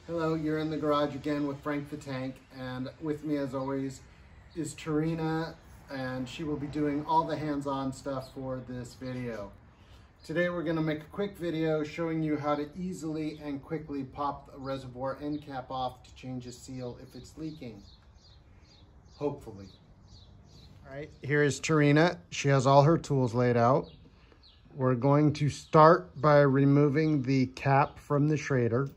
Hello, you're in the garage again with Frank the Tank, and with me as always is Terina, and she will be doing all the hands-on stuff for this video. Today we're going to make a quick video showing you how to easily and quickly pop a reservoir end cap off to change a seal if it's leaking. Hopefully. All right, here is Terina. She has all her tools laid out. We're going to start by removing the cap from the Schrader.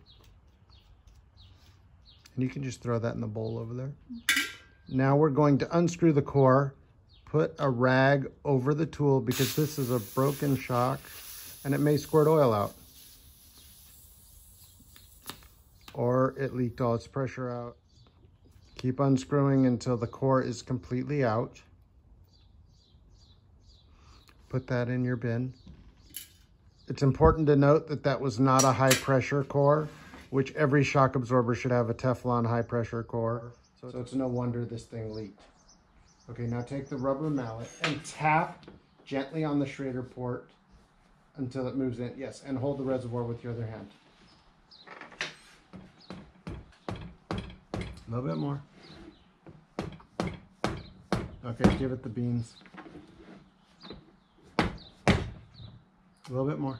And you can just throw that in the bowl over there. Now we're going to unscrew the core, put a rag over the tool because this is a broken shock and it may squirt oil out. Or it leaked all its pressure out. Keep unscrewing until the core is completely out. Put that in your bin. It's important to note that that was not a high pressure core, which every shock absorber should have a Teflon high pressure core. So it's no wonder this thing leaked. Okay, now take the rubber mallet and tap gently on the Schrader port until it moves in. Yes, and hold the reservoir with your other hand. A little bit more. Okay, give it the beans. A little bit more.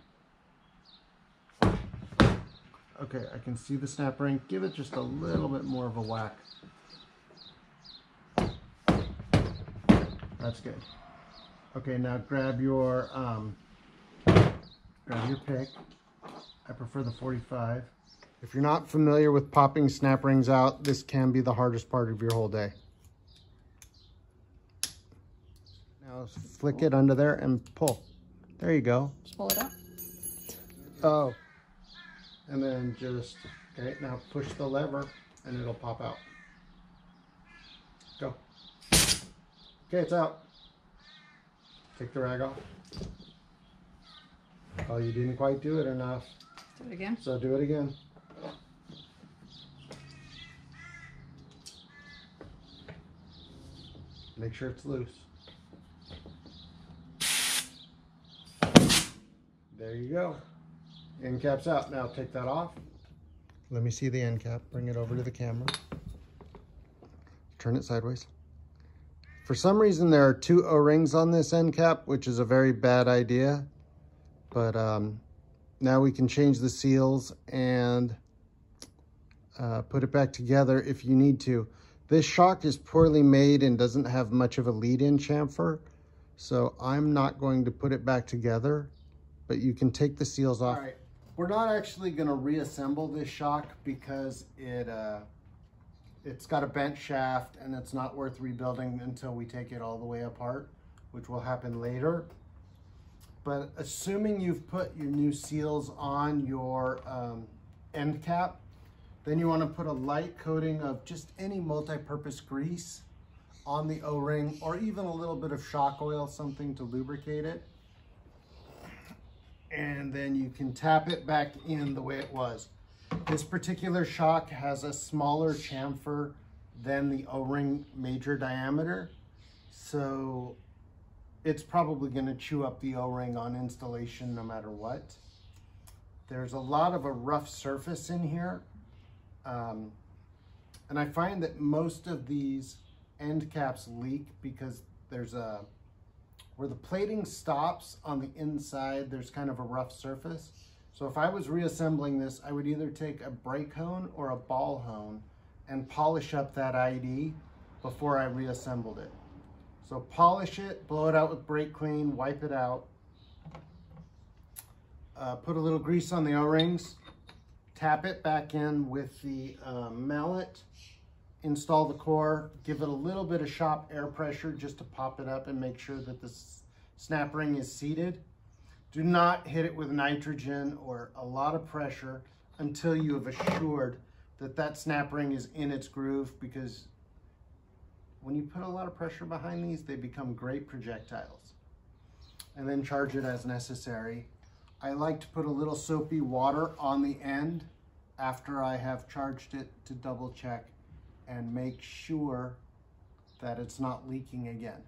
Okay, I can see the snap ring. Give it just a little bit more of a whack. That's good. Okay, now grab your pick. I prefer the 45. If you're not familiar with popping snap rings out, this can be the hardest part of your whole day. Now flick it under there and pull. There you go. Just pull it out. Oh. And then just, okay, now push the lever and it'll pop out. Go. Okay, it's out. Take the rag off. Oh, you didn't quite do it enough. Do it again. So do it again. Make sure it's loose. There you go. End cap's out. Now take that off. Let me see the end cap. Bring it over to the camera. Turn it sideways. For some reason, there are 2 O-rings on this end cap, which is a very bad idea. But now we can change the seals and put it back together if you need to. This shock is poorly made and doesn't have much of a lead-in chamfer, so I'm not going to put it back together, but you can take the seals off. All right. We're not actually going to reassemble this shock because it's got a bent shaft and it's not worth rebuilding until we take it all the way apart, which will happen later. But assuming you've put your new seals on your end cap, then you want to put a light coating of just any multi-purpose grease on the O-ring, or even a little bit of shock oil, something to lubricate it. And then you can tap it back in the way it was. This particular shock has a smaller chamfer than the O-ring major diameter, so it's probably going to chew up the O-ring on installation no matter what. There's a lot of a rough surface in here, and I find that most of these end caps leak because there's a where the plating stops on the inside, there's kind of a rough surface. So if I was reassembling this, I would either take a brake hone or a ball hone and polish up that ID before I reassembled it. So polish it, blow it out with brake clean, wipe it out. Put a little grease on the O-rings, tap it back in with the mallet, install the core, give it a little bit of shop air pressure just to pop it up and make sure that the snap ring is seated. Do not hit it with nitrogen or a lot of pressure until you have assured that that snap ring is in its groove, because when you put a lot of pressure behind these, they become great projectiles. And then charge it as necessary. I like to put a little soapy water on the end after I have charged it to double check and make sure that it's not leaking again.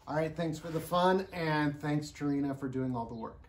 All right, thanks for the fun, and thanks, Terina, for doing all the work.